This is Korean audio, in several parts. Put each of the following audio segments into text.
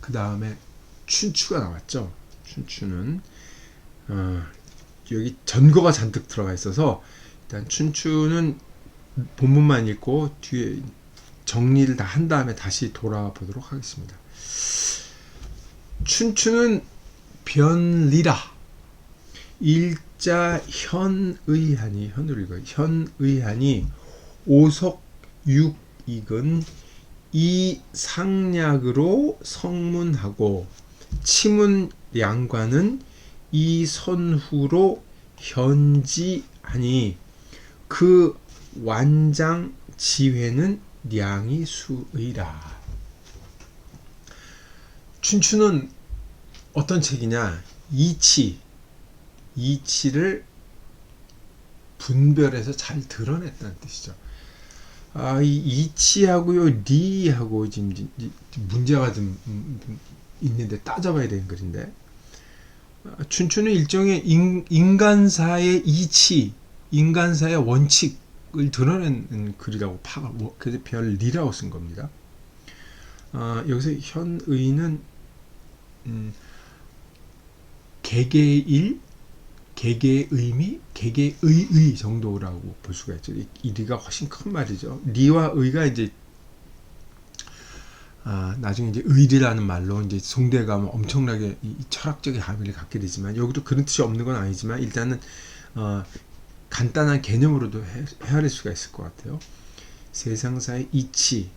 그 다음에 춘추가 나왔죠. 춘추는 여기 전거가 잔뜩 들어가 있어서 일단 춘추는 본문만 읽고 뒤에 정리를 다 한 다음에 다시 돌아보도록 하겠습니다. 춘추는 변리라. 일자 현의한이, 현으로 읽어요. 현의한이 오석육익은 이상략으로 성문하고 치문양관은 이선후로 현지하니 그 완장 지회는 량이수의라. 춘추는 어떤 책이냐? 이치를 분별해서 잘 드러냈다는 뜻이죠. 이 이치하고요, 리하고 지금 문제가 좀 있는데 따져봐야 되는 글인데, 춘추는 일종의 인간사의 이치, 인간사의 원칙을 드러내는 글이라고 그래서 별리라고 쓴 겁니다. 여기서 현의는 개개의 의미, 개개의 정도라고 볼 수가 있죠. 이 리가 훨씬 큰 말이죠. 리와 의가 이제 나중에 이제 의리라는 말로 이제 송대에 가면 엄청나게 이 철학적인 함의를 갖게 되지만 여기도 그런 뜻이 없는 건 아니지만 일단은 간단한 개념으로도 헤아릴 수가 있을 것 같아요. 세상사의 이치,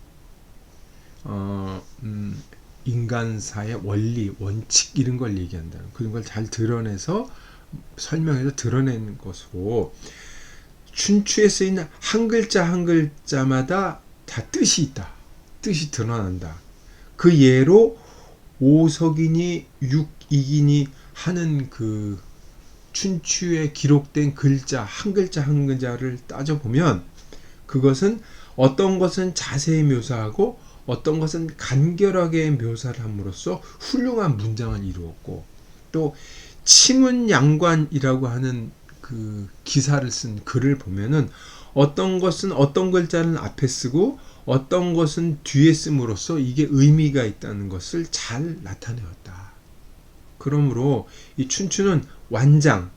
인간사의 원리, 원칙 이런 걸 얘기한다는 그런 걸 잘 드러내서 설명해서 드러내는 것으로 춘추에 쓰인 한 글자 한 글자마다 다 뜻이 있다. 뜻이 드러난다. 그 예로 오석이니 육이니 하는 그 춘추에 기록된 글자 한 글자를 따져보면 그것은 어떤 것은 자세히 묘사하고 어떤 것은 간결하게 묘사를 함으로써 훌륭한 문장을 이루었고 또 치문양관이라고 하는 그 기사를 쓴 글을 보면은 어떤 것은 어떤 글자는 앞에 쓰고 어떤 것은 뒤에 씀으로써 이게 의미가 있다는 것을 잘 나타내었다. 그러므로 이 춘추는 완장,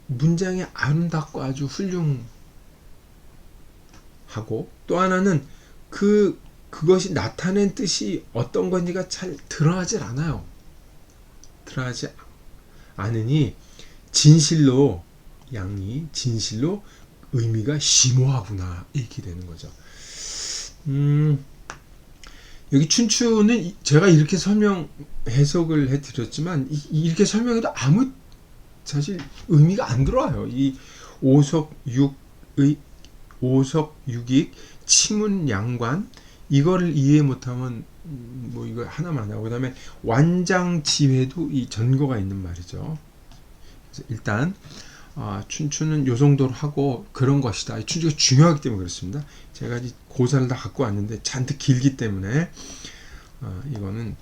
문장이 아름답고 아주 훌륭하고 또 하나는 그것이 나타낸 뜻이 어떤 건지가 잘 드러나질 않아요. 드러나지 않으니 진실로 의미가 심오하구나 이렇게 되는 거죠. 여기 춘추는 제가 이렇게 해석을 해드렸지만 이렇게 설명해도 아무 사실 의미가 안 들어와요. 이 오석육익 치문양관 이거를 이해 못하면 뭐 이거 하나만 하고 그다음에 완장지회도 이 전거가 있는 말이죠. 그래서 일단 춘추는 요 정도로 하고 그런 것이다. 춘추가 중요하기 때문에 그렇습니다. 제가 고사를 다 갖고 왔는데 잔뜩 길기 때문에 이거는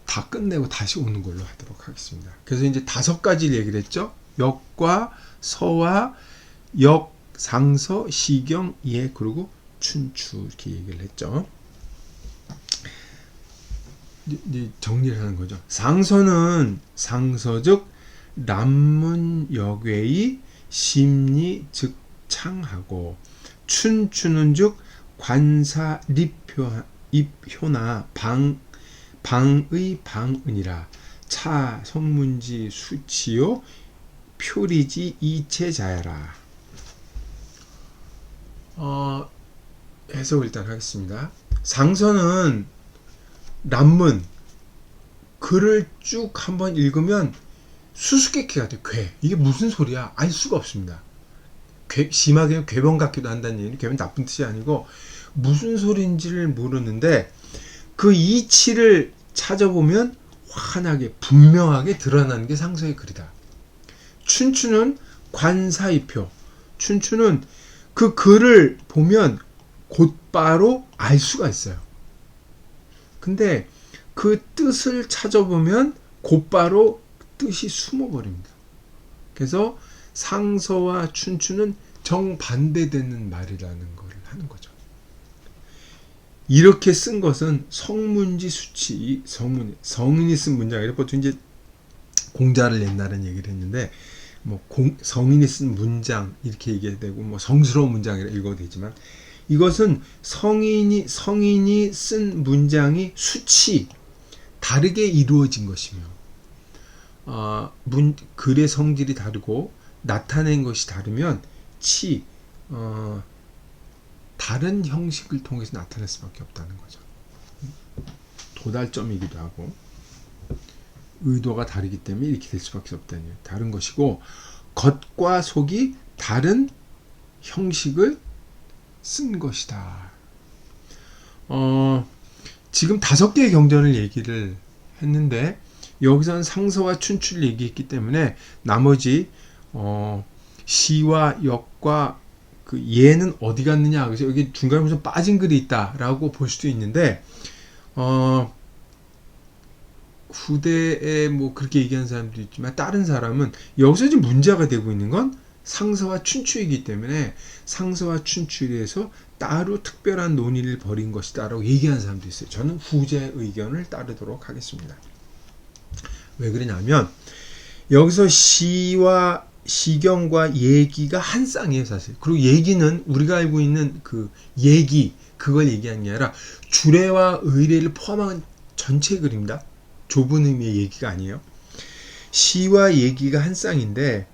다 끝내고 다시 오는 걸로 하도록 하겠습니다. 그래서 이제 5가지를 얘기를 했죠. 역과 서와 역, 상서, 시경, 예, 그리고 춘추 이렇게 얘기를 했죠. 이제 정리를 하는 거죠. 상서는 상서즉 남문역외의 심리 즉 창하고 춘추는 즉 관사립효나 방의 방은이라 차 성문지 수치요 표리지 이체자야라. 해석을 일단 하겠습니다. 상서는 남문 글을 쭉 한번 읽으면 수수께끼가 돼. 이게 무슨 소리야? 알 수가 없습니다. 심하게 괴변 같기도 한다는 얘기는 괴변 나쁜 뜻이 아니고 무슨 소리인지를 모르는데 그 이치를 찾아보면 환하게 분명하게 드러나는 게 상서의 글이다. 춘추는 관사이표. 춘추는 그 글을 보면 곧바로 알 수가 있어요. 근데 그 뜻을 찾아보면 곧바로 뜻이 숨어버립니다. 그래서 상서와 춘추는 정반대되는 말이라는 걸 하는 거죠. 이렇게 쓴 것은 성문지 수치, 성인이 쓴 문장이라 보통 이제 공자를 낸다는 얘기를 했는데, 뭐 성인이 쓴 문장 이렇게 얘기해야 되고, 뭐 성스러운 문장이라 읽어도 되지만, 이것은 성인이 쓴 문장이 수치 다르게 이루어진 것이며, 글의 성질이 다르고 나타낸 것이 다르면 다른 형식을 통해서 나타낼 수밖에 없다는 거죠. 도달점이기도 하고 의도가 다르기 때문에 이렇게 될 수밖에 없다는 거예요. 다른 것이고 겉과 속이 다른 형식을 쓴 것이다. 지금 5개의 경전을 얘기를 했는데 여기서는 상서와 춘추를 얘기했기 때문에 나머지 시와 역과 그 예는 어디 갔느냐, 그래서 여기 중간에 무슨 빠진 글이 있다라고 볼 수도 있는데 후대에 뭐 그렇게 얘기하는 사람도 있지만 다른 사람은 여기서 지금 문제가 되고 있는 건 상서와 춘추이기 때문에 상서와 춘추에 대해서 따로 특별한 논의를 벌인 것이다라고 얘기하는 사람도 있어요. 저는 후제 의견을 따르도록 하겠습니다. 왜 그러냐면 여기서 시경과 얘기가 한 쌍이에요, 사실. 그리고 얘기는 우리가 알고 있는 그 얘기, 그걸 얘기하는 게 아니라 주례와 의례를 포함한 전체 글입니다. 좁은 의미의 얘기가 아니에요. 시와 얘기가 한 쌍인데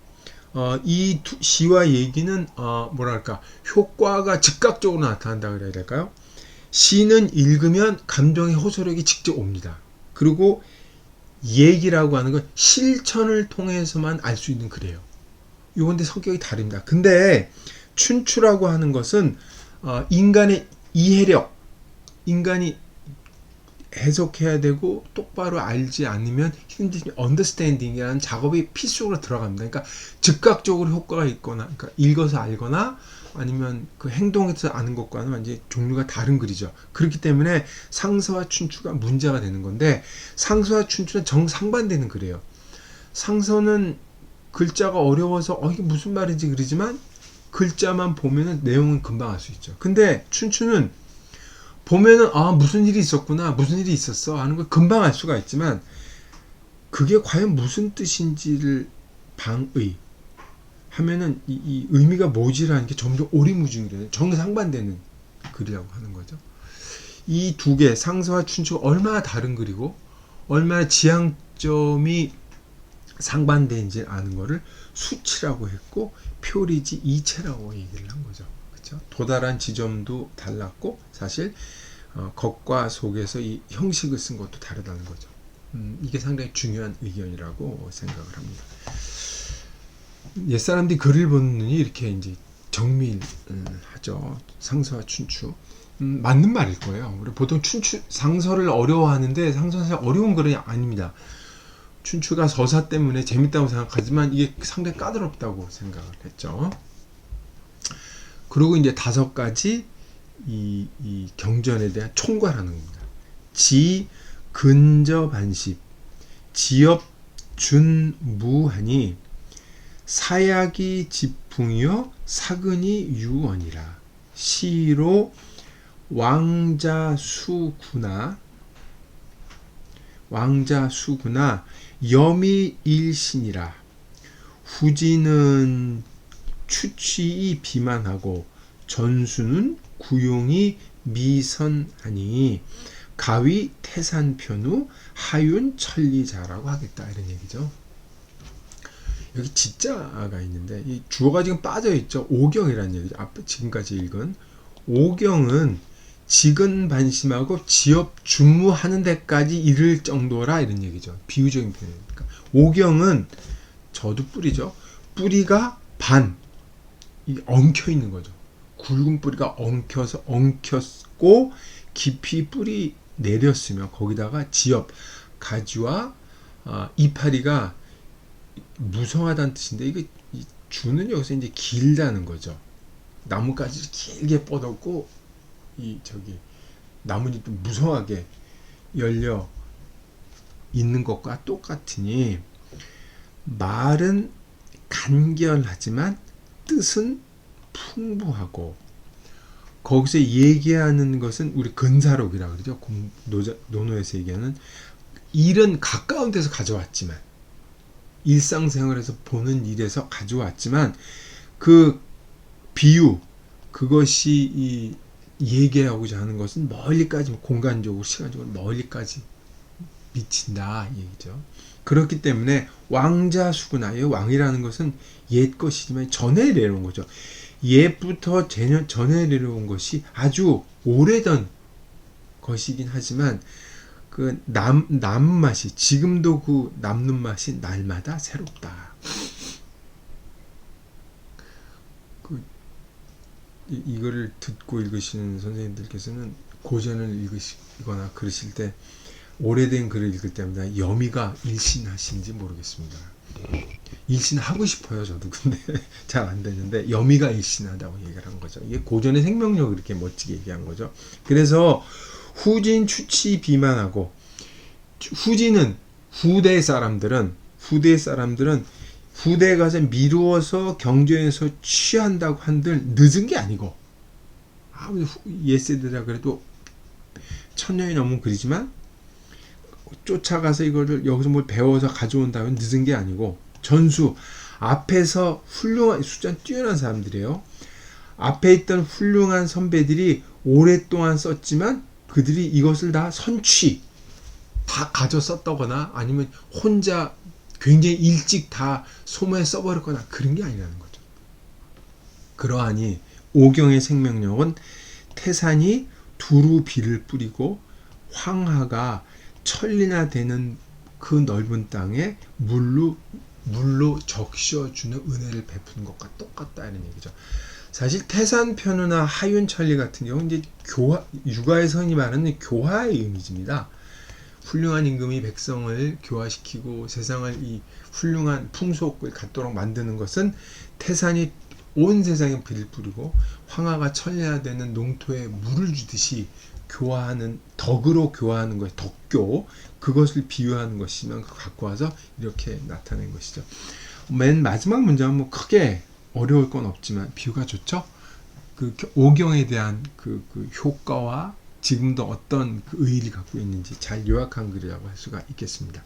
이 시와 얘기는 뭐랄까 효과가 즉각적으로 나타난다 그래야 될까요? 시는 읽으면 감정의 호소력이 직접 옵니다. 그리고 얘기라고 하는 건 실천을 통해서만 알 수 있는 글이에요. 요건데 성격이 다릅니다. 근데 춘추라고 하는 것은 인간의 이해력, 인간이 해석해야 되고 똑바로 알지 않으면 언더스탠딩이라는 작업이 필수적으로 들어갑니다. 그러니까 즉각적으로 효과가 있거나, 그러니까 읽어서 알거나 아니면 그 행동에서 아는 것과는 완전히 종류가 다른 글이죠. 그렇기 때문에 상서와 춘추가 문제가 되는 건데 상서와 춘추는 정상반되는 글이에요. 상서는 글자가 어려워서 이게 무슨 말인지 그러지만 글자만 보면은 내용은 금방 알 수 있죠. 근데 춘추는 보면은 무슨 일이 있었구나, 무슨 일이 있었어 하는 걸 금방 알 수가 있지만 그게 과연 무슨 뜻인지를 방의 하면은 이 의미가 뭐지라는 게 점점 오리무중이 돼요. 정상반되는 글이라고 하는 거죠. 이 두 개, 상서와 춘추가 얼마나 다른 글이고 얼마나 지향점이 상반되는지 아는 거를 수치라고 했고 표리지 이체라고 얘기를 한 거죠. 그렇죠? 도달한 지점도 달랐고 사실 겉과 속에서 이 형식을 쓴 것도 다르다는 거죠. 이게 상당히 중요한 의견이라고 생각을 합니다. 옛사람들이 글을 보는 눈이 이렇게 이제 정밀하죠. 상서와 춘추. 맞는 말일 거예요. 우리 보통 상서를 어려워하는데 상서는 사실 어려운 글이 아닙니다. 춘추가 서사 때문에 재밌다고 생각하지만 이게 상당히 까다롭다고 생각을 했죠. 그리고 이제 5가지 이 경전에 대한 총괄하는 겁니다. 지, 근저, 반십, 지엽, 준, 무하니 사약이 지풍이요 사근이 유언이라 시로 왕자수구나 염이 일신이라 후지는 추취이 비만하고 전수는 구용이 미선하니 가위 태산편우 하윤 천리자라고 하겠다 이런 얘기죠. 여기 지자가 있는데 이 주어가 지금 빠져 있죠. 오경이라는 얘기죠. 지금까지 읽은 오경은 지근 반심하고 지업 준무하는 데까지 이를 정도라 이런 얘기죠. 비유적인 표현이니까. 오경은 저도 뿌리죠. 뿌리가 엉켜 있는 거죠. 굵은 뿌리가 엉켰고 깊이 뿌리 내렸으며 거기다가 지엽 가지와 이파리가 무성하다는 뜻인데 이게 주는 여기서 이제 길다는 거죠. 나뭇가지를 길게 뻗었고 나뭇잎도 무성하게 열려 있는 것과 똑같으니 말은 간결하지만 뜻은 풍부하고 거기서 얘기하는 것은 우리 근사록이라 그러죠. 논어에서 얘기하는 일은 가까운 데서 가져왔지만 일상생활에서 보는 일에서 가져왔지만 그 비유 그것이 이 얘기하고자 하는 것은 멀리까지 공간적으로 시간적으로 멀리까지 미친다 이 얘기죠. 그렇기 때문에 왕자수구나 이 왕이라는 것은 옛 것이지만 전해 내려온 거죠. 옛부터 전해 내려온 것이 아주 오래된 것이긴 하지만 그 남은 맛이 지금도 그 남는 맛이 날마다 새롭다. 이거를 듣고 읽으시는 선생님들께서는 고전을 읽으시거나 그러실 때 오래된 글을 읽을 때마다 여미가 일신하신지 모르겠습니다. 일신하고 싶어요 저도. 근데 잘 안 되는데 여미가 일신하다고 얘기를 한 거죠. 이게 고전의 생명력을 이렇게 멋지게 얘기한 거죠. 그래서 후진 추치 비만하고 후진은 후대 사람들은 후대에 가서 미루어서 경전에서 취한다고 한들 늦은 게 아니고 옛세대라 그래도 1000년이 넘은 글이지만 쫓아가서 이거를 여기서 뭘 배워서 가져온다면 늦은 게 아니고 전수 앞에서 훌륭한 숫자 뛰어난 사람들이에요. 앞에 있던 훌륭한 선배들이 오랫동안 썼지만 그들이 이것을 다 다 가져 썼다거나 아니면 혼자 굉장히 일찍 다 소모해 써버렸거나 그런 게 아니라는 거죠. 그러하니 오경의 생명력은 태산이 두루 비를 뿌리고 황하가 천리나 되는 그 넓은 땅에 물로 적셔주는 은혜를 베푸는 것과 똑같다 이런 얘기죠. 사실 태산편우나 하윤천리 같은 경우는 이제 육아에서 흔히 말하는 교화의 이미지입니다. 훌륭한 임금이 백성을 교화시키고 세상을 이 훌륭한 풍속을 갖도록 만드는 것은 태산이 온 세상에 비를 뿌리고 황하가 천리화되는 농토에 물을 주듯이 교화하는 덕으로 교화하는 것, 덕교 그것을 비유하는 것이면 갖고 와서 이렇게 나타낸 것이죠. 맨 마지막 문장은 뭐 크게 어려울 건 없지만 비유가 좋죠. 그 오경에 대한 그 효과와 지금도 어떤 그 의의를 갖고 있는지 잘 요약한 글이라고 할 수가 있겠습니다.